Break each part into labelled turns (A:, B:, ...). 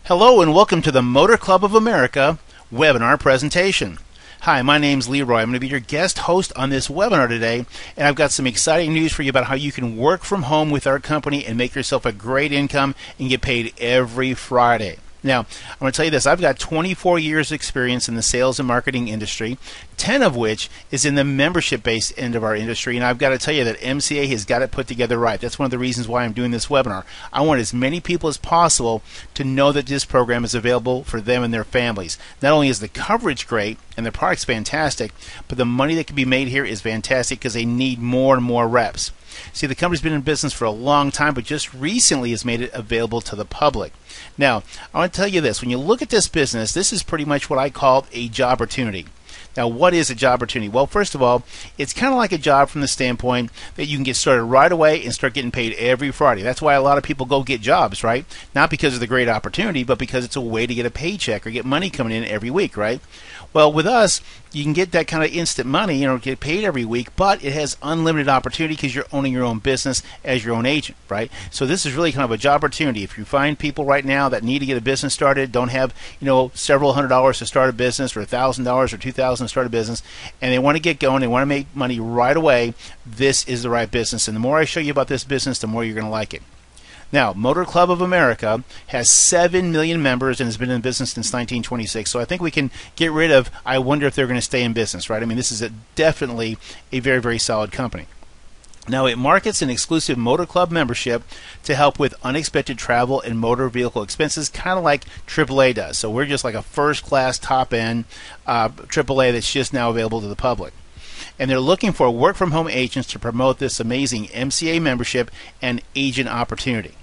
A: Hello and welcome to the Motor Club of America webinar presentation. Hi, my name's Leroy. I'm going to be your guest host on this webinar today, and I've got some exciting news for you about how you can work from home with our company and make yourself a great income and get paid every Friday. Now, I'm going to tell you this. I've got 24 years experience in the sales and marketing industry, 10 of which is in the membership-based end of our industry, and I've got to tell you that MCA has got it put together right. That's one of the reasons why I'm doing this webinar. I want as many people as possible to know that this program is available for them and their families. Not only is the coverage great and the product's fantastic, but the money that can be made here is fantastic because they need more and more reps. See, the company's been in business for a long time, but just recently has made it available to the public. Now, I want to tell you this. When you look at this business, this is pretty much what I call a job opportunity. Now, what is a job opportunity? Well, first of all, it's kind of like a job from the standpoint that you can get started right away and start getting paid every Friday. That's why a lot of people go get jobs, right? Not because of the great opportunity, but because it's a way to get a paycheck or get money coming in every week, right? Well, with us, you can get that kind of instant money, get paid every week, but it has unlimited opportunity because you're owning your own business as your own agent, right? So this is really kind of a job opportunity. If you find people right now that need to get a business started, don't have, several $100s to start a business or $1,000 or $2,000 to start a business, and they want to get going, they want to make money right away, this is the right business. And the more I show you about this business, the more you're going to like it. Now, Motor Club of America has 7 million members and has been in business since 1926. So I think we can get rid of, I wonder if they're going to stay in business, right? I mean, this is definitely a very, very solid company. Now, it markets an exclusive Motor Club membership to help with unexpected travel and motor vehicle expenses, kind of like AAA does. So we're just like a first-class, top-end AAA that's just now available to the public. And they're looking for work-from-home agents to promote this amazing MCA membership and agent opportunity.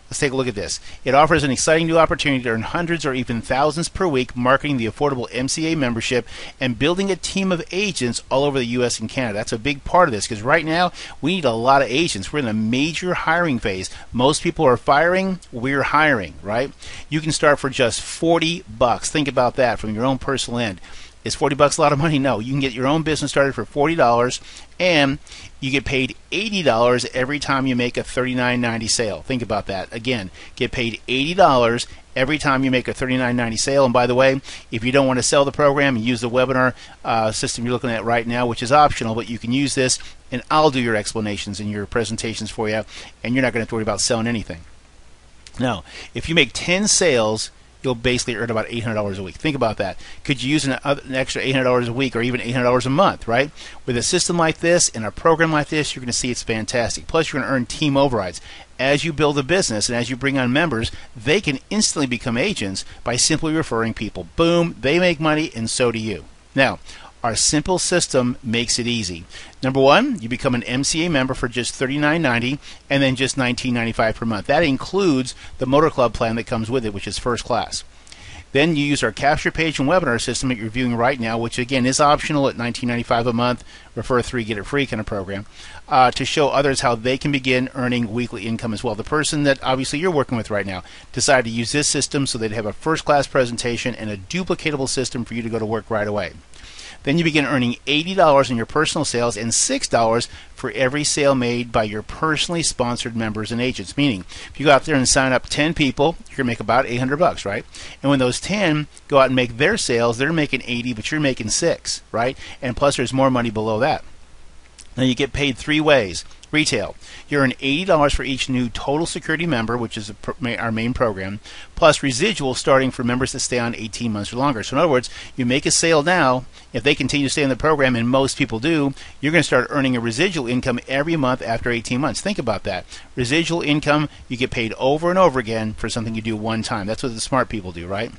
A: Let's take a look at this. It offers an exciting new opportunity to earn hundreds or even thousands per week marketing the affordable MCA membership and building a team of agents all over the U.S. and Canada. That's a big part of this because right now we need a lot of agents. We're in a major hiring phase. Most people are firing, we're hiring, right? You can start for just $40. Think about that from your own personal end. Is $40 a lot of money? No. You can get your own business started for $40 and you get paid $80 every time you make a $39.90 sale. Think about that. Again, get paid $80 every time you make a $39.90 sale. And by the way, if you don't want to sell the program and use the webinar system you're looking at right now, which is optional, but you can use this and I'll do your explanations and your presentations for you, and you're not going to have to worry about selling anything. Now, if you make 10 sales, you'll basically earn about $800 a week. Think about that. Could you use an extra $800 a week or even $800 a month, right? With a system like this and a program like this, you're going to see it's fantastic. Plus, you're going to earn team overrides. As you build a business and as you bring on members, they can instantly become agents by simply referring people. Boom, they make money and so do you. Now, our simple system makes it easy. Number one, you become an MCA member for just $39.90 and then just $19.95 per month. That includes the Motor Club plan that comes with it, which is first class. Then you use our capture page and webinar system that you're viewing right now, which again is optional at $19.95 a month, refer 3, get it free kind of program, to show others how they can begin earning weekly income as well. The person that obviously you're working with right now decided to use this system so they'd have a first class presentation and a duplicatable system for you to go to work right away. Then you begin earning $80 in your personal sales and $6 for every sale made by your personally sponsored members and agents. Meaning, if you go out there and sign up 10 people, you're going to make about $800, right? And when those 10 go out and make their sales, they're making 80, but you're making 6, right? And plus, there's more money below that. Now you get paid 3 ways. Retail, you earn $80 for each new Total Security member, which is our main program, plus residual starting for members that stay on 18 months or longer. So in other words, you make a sale now, if they continue to stay in the program, and most people do, you're going to start earning a residual income every month after 18 months. Think about that. Residual income, you get paid over and over again for something you do one time. That's what the smart people do, right?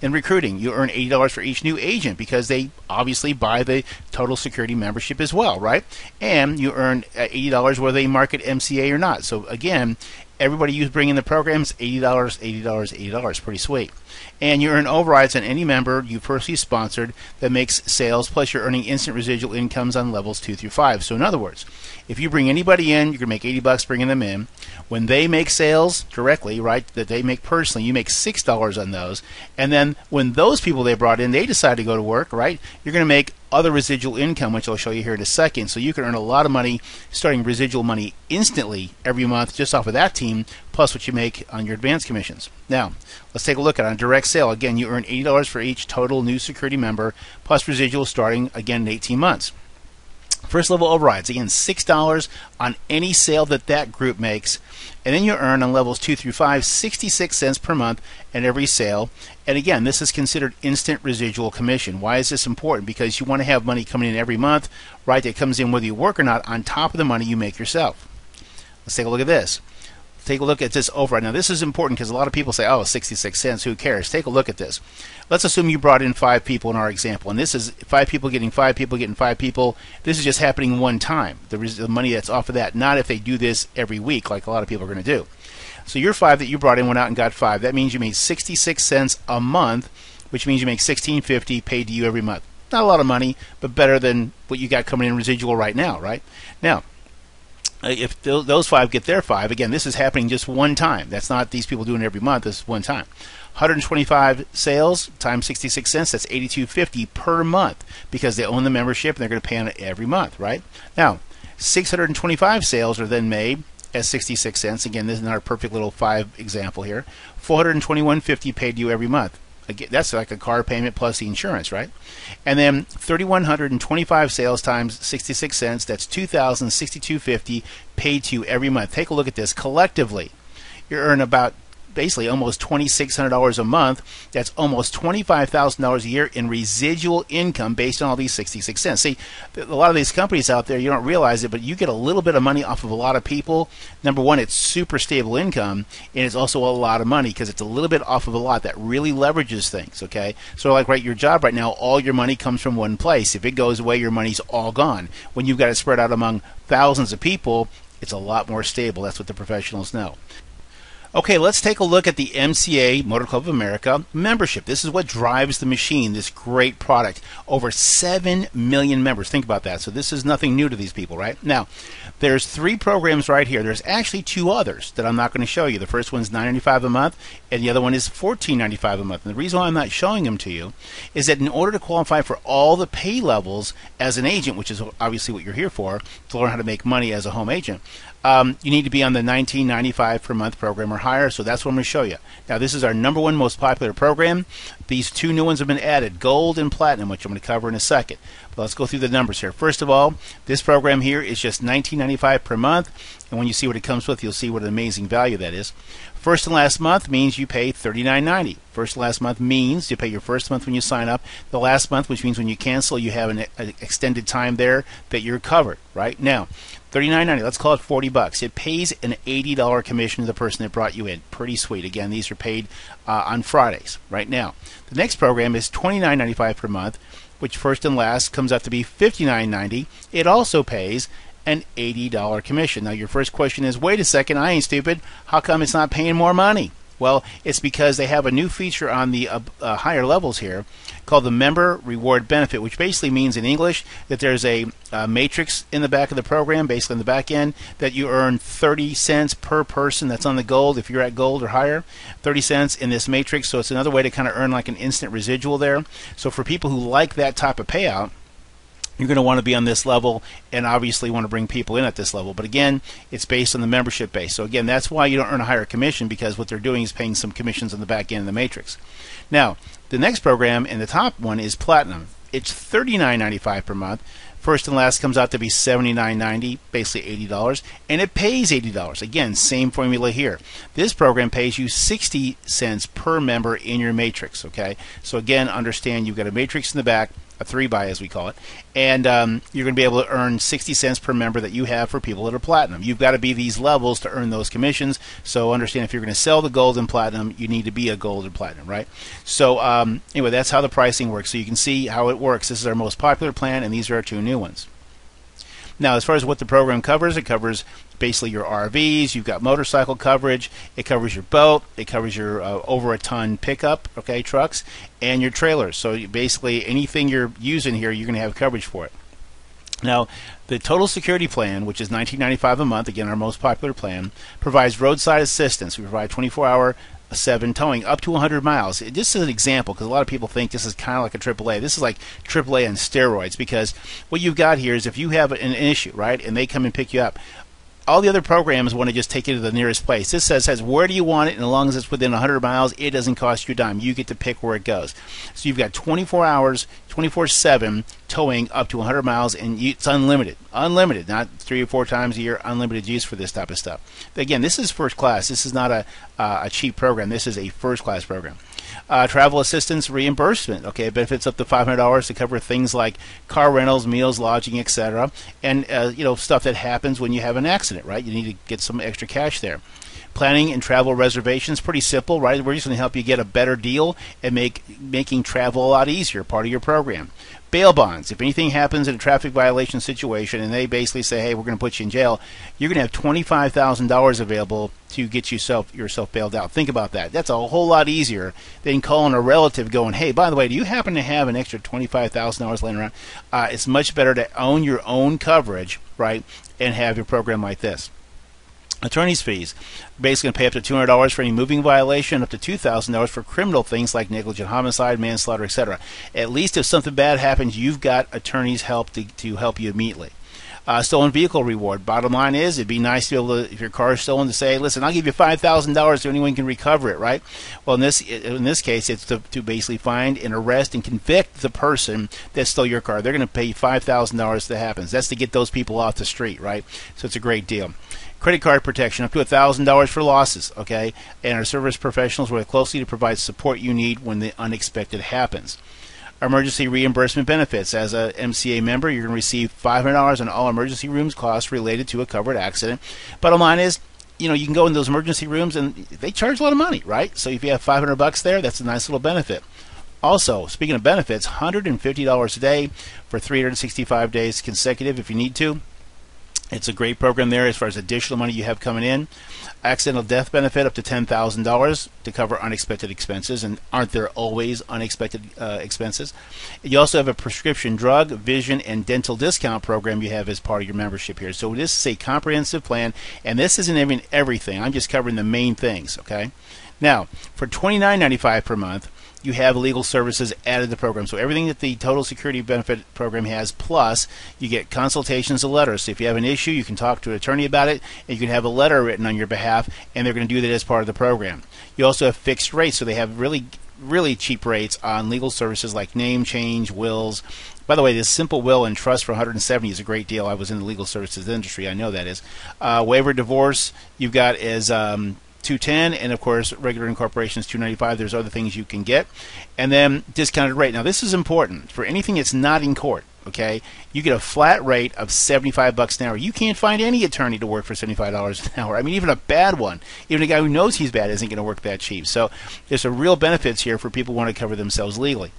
A: In recruiting, you earn $80 for each new agent because they obviously buy the Total Security membership as well, right? And you earn $80 whether they market MCA or not. So again, everybody you bring in the program is $80, $80, $80. Pretty sweet. And you earn overrides on any member you personally sponsored that makes sales, plus you're earning instant residual incomes on levels 2 through 5. So in other words, If you bring anybody in, you're going to make $80 bringing them in. When they make sales directly, right, that they make personally, you make $6 on those. And then when those people they brought in, they decide to go to work, right, you're going to make other residual income, which I'll show you here in a second. So you can earn a lot of money, starting residual money instantly every month just off of that team, plus what you make on your advanced commissions. Now, let's take a look at it. On direct sale, again, you earn $80 for each total new security member, plus residual starting, again, in 18 months. First level overrides, again, $6 on any sale that group makes. And then you earn on levels 2 through 5, 66 cents per month in every sale. And again, this is considered instant residual commission. Why is this important? Because you want to have money coming in every month, right, that comes in whether you work or not, on top of the money you make yourself. Let's take a look at this. Take a look at this override. Now, this is important because a lot of people say, oh, 66 cents, who cares? Take a look at this. Let's assume you brought in 5 people in our example, and this is 5 people getting 5 people getting 5 people. This is just happening one time. The money that's off of that, not if they do this every week like a lot of people are going to do. So your 5 that you brought in went out and got 5. That means you made 66 cents a month, which means you make $16.50 paid to you every month. Not a lot of money, but better than what you got coming in residual right now, right? Now, if those 5 get their 5, again, this is happening just one time. That's not these people doing it every month. This is one time. 125 sales times 66 cents, that's $82.50 per month because they own the membership and they're going to pay on it every month, right? Now, 625 sales are then made at 66 cents. Again, this is not our perfect little 5 example here. $421.50 paid to you every month. Again, that's like a car payment plus the insurance, right? And then 3,125 sales times 66 cents, that's $2,062.50 paid to you every month. Take a look at this. Collectively, you earn about basically almost $2,600 a month. That's almost $25,000 a year in residual income based on all these 66 cents. See, a lot of these companies out there, you don't realize it, but you get a little bit of money off of a lot of people. Number one, it's super stable income, and it's also a lot of money because it's a little bit off of a lot. That really leverages things, okay? So like right, your job right now, all your money comes from one place. If it goes away, your money's all gone. When you've got it spread out among thousands of people, it's a lot more stable. That's what the professionals know. Okay, let's take a look at the MCA, Motor Club of America, membership. This is what drives the machine, this great product. Over 7 million members. Think about that. So this is nothing new to these people, right? Now, there's 3 programs right here. There's actually 2 others that I'm not going to show you. The first one's $9.95 a month, and the other one is $14.95 a month. And the reason why I'm not showing them to you is that in order to qualify for all the pay levels as an agent, which is obviously what you're here for, to learn how to make money as a home agent, you need to be on the $19.95 per month program or higher, so that's what I'm going to show you. Now, this is our #1 most popular program. These 2 new ones have been added, Gold and Platinum, which I'm going to cover in a second. But let's go through the numbers here. First of all, this program here is just $19.95 per month, and when you see what it comes with, you'll see what an amazing value that is. First and last month means you pay $39.90. First and last month means you pay your first month when you sign up. The last month, which means when you cancel, you have an extended time there that you're covered, right? Now, $39.90, let's call it $40. It pays an $80 commission to the person that brought you in. Pretty sweet. Again, these are paid on Fridays right now. The next program is $29.95 per month, which first and last comes out to be $59.90. It also pays an $80 commission. Now, your first question is, wait a second, I ain't stupid. How come it's not paying more money? Well, it's because they have a new feature on the higher levels here called the Member Reward Benefit, which basically means in English that there's a matrix in the back of the program, basically in the back end, that you earn 30 cents per person. That's on the Gold, if you're at Gold or higher, 30 cents in this matrix. So it's another way to kind of earn like an instant residual there. So for people who like that type of payout, you're going to want to be on this level and obviously want to bring people in at this level. But again, it's based on the membership base. So again, that's why you don't earn a higher commission, because what they're doing is paying some commissions on the back end of the matrix. Now, the next program in the top one is Platinum. It's $39.95 per month. First and last comes out to be $79.90, basically $80, and it pays $80. Again, same formula here. This program pays you 60 cents per member in your matrix, okay? So again, understand you've got a matrix in the back, a 3-buy as we call it, and you're going to be able to earn 60 cents per member that you have for people that are Platinum. You've got to be these levels to earn those commissions, so understand if you're going to sell the Gold and Platinum, you need to be a Gold and Platinum, right? So anyway, that's how the pricing works. So you can see how it works. This is our most popular plan, and these are our 2 new ones. Now, as far as what the program covers, it covers basically your RVs, you've got motorcycle coverage, it covers your boat, it covers your over a ton pickup, okay, trucks, and your trailers. So basically anything you're using here, you're going to have coverage for it. Now, the Total Security Plan, which is $19.95 a month, again our most popular plan, provides roadside assistance. We provide 24-hour 7 towing up to 100 miles. This is an example because a lot of people think this is kind of like a AAA. This is like AAA on steroids, because what you've got here is if you have an issue, right, and they come and pick you up, all the other programs want to just take you to the nearest place. This says where do you want it, and as long as it's within 100 miles, it doesn't cost you a dime. You get to pick where it goes. So you've got 24 hours, 24/7 towing up to 100 miles, and it's unlimited. Unlimited, not 3 or 4 times a year, unlimited use for this type of stuff. Again, this is first class. This is not a cheap program. This is a first class program. Travel assistance reimbursement, okay, benefits up to $500 to cover things like car rentals, meals, lodging, etc., and stuff that happens when you have an accident, right? You need to get some extra cash there. Planning and travel reservations, pretty simple, right? We're just going to help you get a better deal and making travel a lot easier, part of your program. Bail bonds. If anything happens in a traffic violation situation and they basically say, hey, we're going to put you in jail, you're going to have $25,000 available to get yourself bailed out. Think about that. That's a whole lot easier than calling a relative going, hey, by the way, do you happen to have an extra $25,000 laying around? It's much better to own your own coverage, right, and have your program like this. Attorney's fees, basically going to pay up to $200 for any moving violation, up to $2,000 for criminal things like negligent homicide, manslaughter, etc. At least if something bad happens, you've got attorneys help to help you immediately. Stolen vehicle reward. Bottom line is, it'd be nice to be able to, if your car is stolen, to say, listen, I'll give you $5,000 so anyone can recover it, right? Well, in this case, it's to basically find and arrest and convict the person that stole your car. They're going to pay you $5,000 if that happens. That's to get those people off the street, right? So it's a great deal. Credit card protection up to $1,000 for losses, okay? And our service professionals work closely to provide support you need when the unexpected happens. Emergency reimbursement benefits. As a MCA member, you're going to receive $500 on all emergency rooms costs related to a covered accident. Bottom line is, you can go in those emergency rooms and they charge a lot of money, right? So if you have $500 there, that's a nice little benefit. Also, speaking of benefits, $150 a day for 365 days consecutive if you need to. It's a great program there as far as additional money you have coming in. Accidental death benefit up to $10,000 to cover unexpected expenses, and aren't there always unexpected expenses? You also have a prescription drug, vision, and dental discount program you have as part of your membership here. So this is a comprehensive plan, and this isn't even everything. I'm just covering the main things, okay? Now, for $29.95 per month, you have legal services added to the program. So everything that the Total Security Benefit program has, plus you get consultations and letters. So if you have an issue, you can talk to an attorney about it, and you can have a letter written on your behalf, and they're going to do that as part of the program. You also have fixed rates, so they have really cheap rates on legal services like name change, wills. By the way, this simple will and trust for $170 is a great deal. I was in the legal services industry. I know that is. Waiver divorce, you've got as $210, and of course regular incorporation is $295. There's other things you can get, and then discounted rate. Now this is important for anything that's not in court. Okay, you get a flat rate of $75 an hour. You can't find any attorney to work for $75 an hour. I mean, even a bad one, even a guy who knows he's bad isn't going to work that cheap. So there's some real benefits here for people who want to cover themselves legally.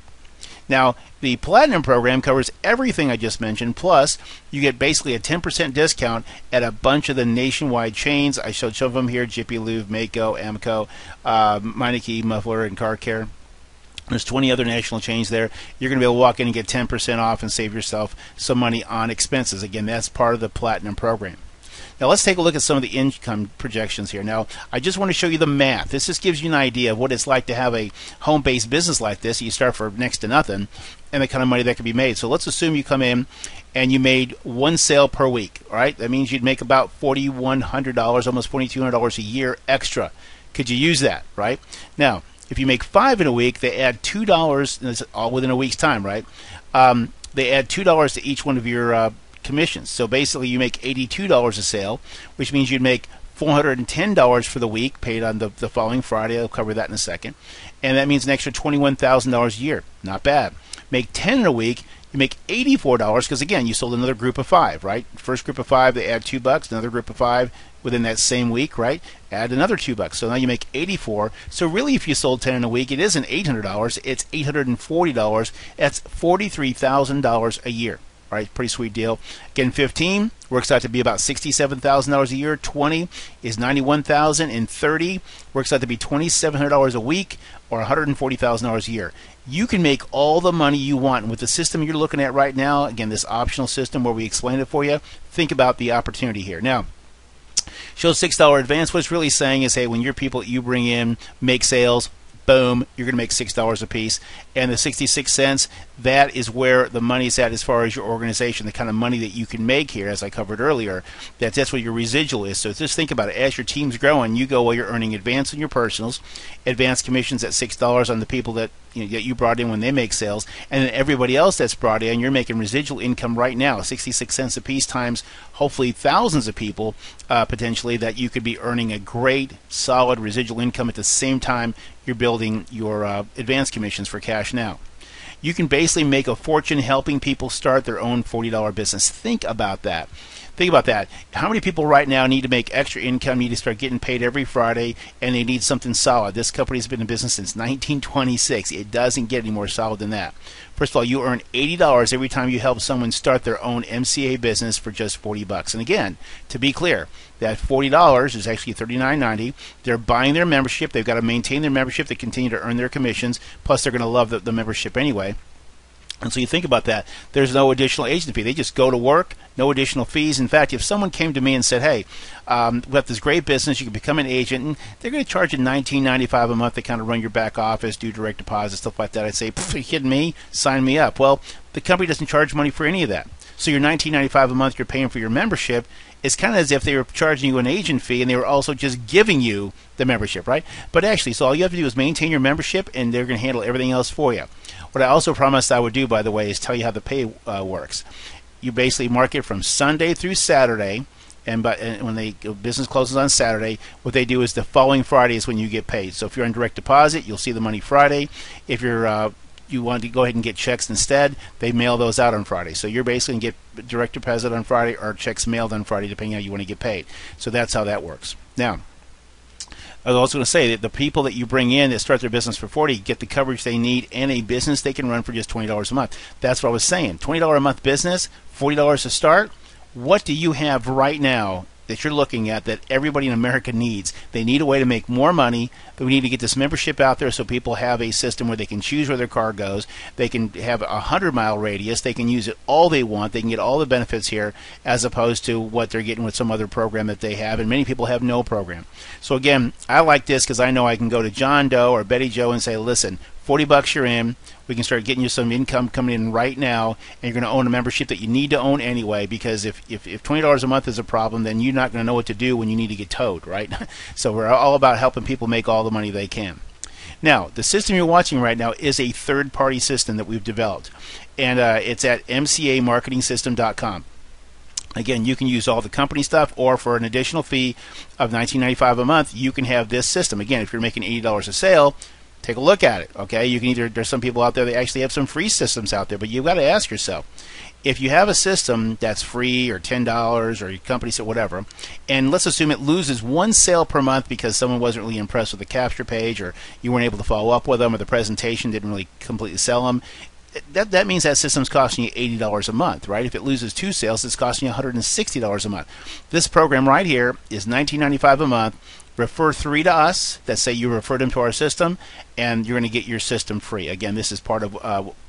A: Now, the Platinum program covers everything I just mentioned, plus you get basically a 10% discount at a bunch of the nationwide chains. I showed some of them here: Jiffy Lube, Maaco, Amco, Meineke, Muffler, and Car Care. There's 20 other national chains there. You're going to be able to walk in and get 10% off and save yourself some money on expenses. Again, that's part of the Platinum program. Now let's take a look at some of the income projections here. Now I just want to show you the math. This just gives you an idea of what it's like to have a home-based business like this. You start for next to nothing, and the kind of money that can be made. So let's assume you come in and you made one sale per week. All right, that means you'd make about $4,100, almost $4,200 a year extra. Could you use that? Right now, if you make 5 in a week, they add $2, and it's all within a week's time, right? They add $2 to each one of your commissions. So basically you make $82 a sale, which means you'd make $410 for the week paid on the following Friday. I'll cover that in a second. And that means an extra $21,000 a year. Not bad. Make 10 in a week, you make $84 because, again, you sold another group of 5, right? First group of 5, they add $2. Another group of 5 within that same week, right? Add another $2. So now you make $84. So really, if you sold 10 in a week, it isn't $800. It's $840. That's $43,000 a year. All right, pretty sweet deal. Again, 15 works out to be about $67,000 a year. 20 is $91,000, and 30 works out to be $2,700 a week or $140,000 a year. You can make all the money you want. And with the system you're looking at right now, again, this optional system where we explain it for you, think about the opportunity here. Now, shows $6 advance. What it's really saying is, hey, when your people that you bring in make sales, boom, you're going to make $6 a piece. And the 66 cents, that is where the money's at as far as your organization, the kind of money that you can make here, as I covered earlier. That's what your residual is. So just think about it. As your team's growing, you go, well, you're earning advance on your personals, advance commissions at $6 on the people that you brought in when they make sales, and then everybody else that's brought in, you're making residual income right now, 66 cents a piece times hopefully thousands of people potentially, that you could be earning a great solid residual income at the same time you're building your advance commissions for cash now. You can basically make a fortune helping people start their own $40 business. Think about that. Think about that. How many people right now need to make extra income, need to start getting paid every Friday, and they need something solid? This company's been in business since 1926. It doesn't get any more solid than that. First of all, you earn $80 every time you help someone start their own MCA business for just $40. And again, to be clear, that $40 is actually $39.90. They're buying their membership. They've got to maintain their membership. They continue to earn their commissions. Plus, they're going to love the membership anyway. And so you think about that. There's no additional agent fee. They just go to work, no additional fees. In fact, if someone came to me and said, hey, we have this great business, you can become an agent, and they're going to charge you $19.95 a month to kind of run your back office, do direct deposit, stuff like that, I'd say, are you kidding me? Sign me up. Well, the company doesn't charge money for any of that. So your $19.95 a month you're paying for your membership is kind of as if they were charging you an agent fee and they were also just giving you the membership, right? But actually, so all you have to do is maintain your membership, and they're going to handle everything else for you. What I also promised I would do, by the way, is tell you how the pay works. You basically mark it from Sunday through Saturday, and when the business closes on Saturday, what they do is the following Friday is when you get paid. So if you're on direct deposit, you'll see the money Friday. If you want to go ahead and get checks instead, they mail those out on Friday. So you're basically going to get direct deposit on Friday or checks mailed on Friday, depending on how you want to get paid. So that's how that works. Now, I was also going to say that the people that you bring in that start their business for $40 get the coverage they need and a business they can run for just $20 a month. That's what I was saying. $20 a month business, $40 to start. What do you have right now that you're looking at that everybody in America needs? They need a way to make more money. We need to get this membership out there so people have a system where they can choose where their car goes. They can have a 100-mile radius. They can use it all they want. They can get all the benefits here as opposed to what they're getting with some other program that they have, and many people have no program. So again, I like this because I know I can go to John Doe or Betty Joe and say, listen, $40 you're in. We can start getting you some income coming in right now, and you're going to own a membership that you need to own anyway, because if $20 a month is a problem, then you're not going to know what to do when you need to get towed, right? So we're all about helping people make all the money they can. Now, the system you're watching right now is a third-party system that we've developed, and it's at MCAmarketingsystem.com. Again, you can use all the company stuff, or for an additional fee of $19.95 a month, you can have this system. Again, if you're making $80 a sale, take a look at it. Okay, you can there's some people out there that actually have some free systems out there, but you've got to ask yourself, if you have a system that's free or $10 or your company said whatever, and let's assume it loses one sale per month because someone wasn't really impressed with the capture page, or you weren't able to follow up with them, or the presentation didn't really completely sell them, that means that system's costing you $80 a month, right? If it loses 2 sales, it's costing you $160 a month. This program right here is $19.95 a month. Refer 3 to us that say you referred them to our system, and you're going to get your system free. Again, this is part of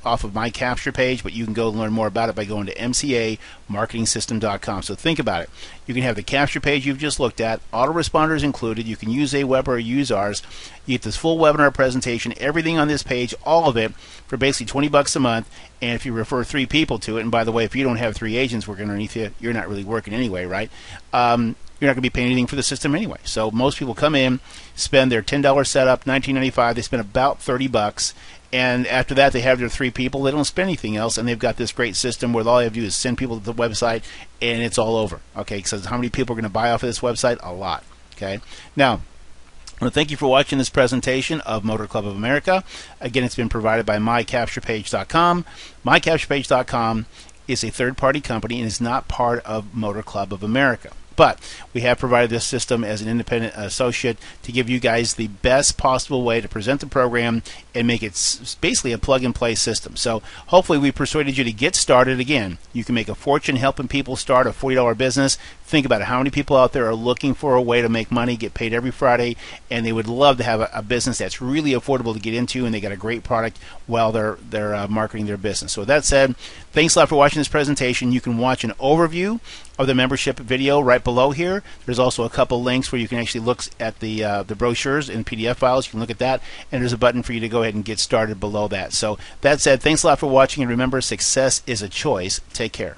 A: off of my capture page, but you can go learn more about it by going to MCAmarketingsystem.com. So think about it. You can have the capture page you've just looked at, autoresponders included. You can use Aweber or use ours. You get this full webinar presentation, everything on this page, all of it for basically $20 a month. And if you refer 3 people to it, and by the way, if you don't have 3 agents working underneath you, you're not really working anyway, right? You're not going to be paying anything for the system anyway. So most people come in, spend their $10 setup, $19.95. They spend about $30, and after that, they have their 3 people. They don't spend anything else, and they've got this great system where all they have to do is send people to the website, and it's all over. Okay, so how many people are going to buy off of this website? A lot. Okay, now, I want to thank you for watching this presentation of Motor Club of America. Again, it's been provided by MyCapturePage.com. MyCapturePage.com is a third-party company and is not part of Motor Club of America. But we have provided this system as an independent associate to give you guys the best possible way to present the program and make it basically a plug-and-play system. So hopefully we persuaded you to get started. Again, you can make a fortune helping people start a $40 business. Think about it. How many people out there are looking for a way to make money, get paid every Friday, and they would love to have a business that's really affordable to get into, and they got a great product while they're marketing their business. So with that said, thanks a lot for watching this presentation. You can watch an overview of the membership video right below here. There's also a couple links where you can actually look at the brochures and PDF files. You can look at that, and there's a button for you to go ahead and get started below that. So that said, thanks a lot for watching, and remember, success is a choice. Take care.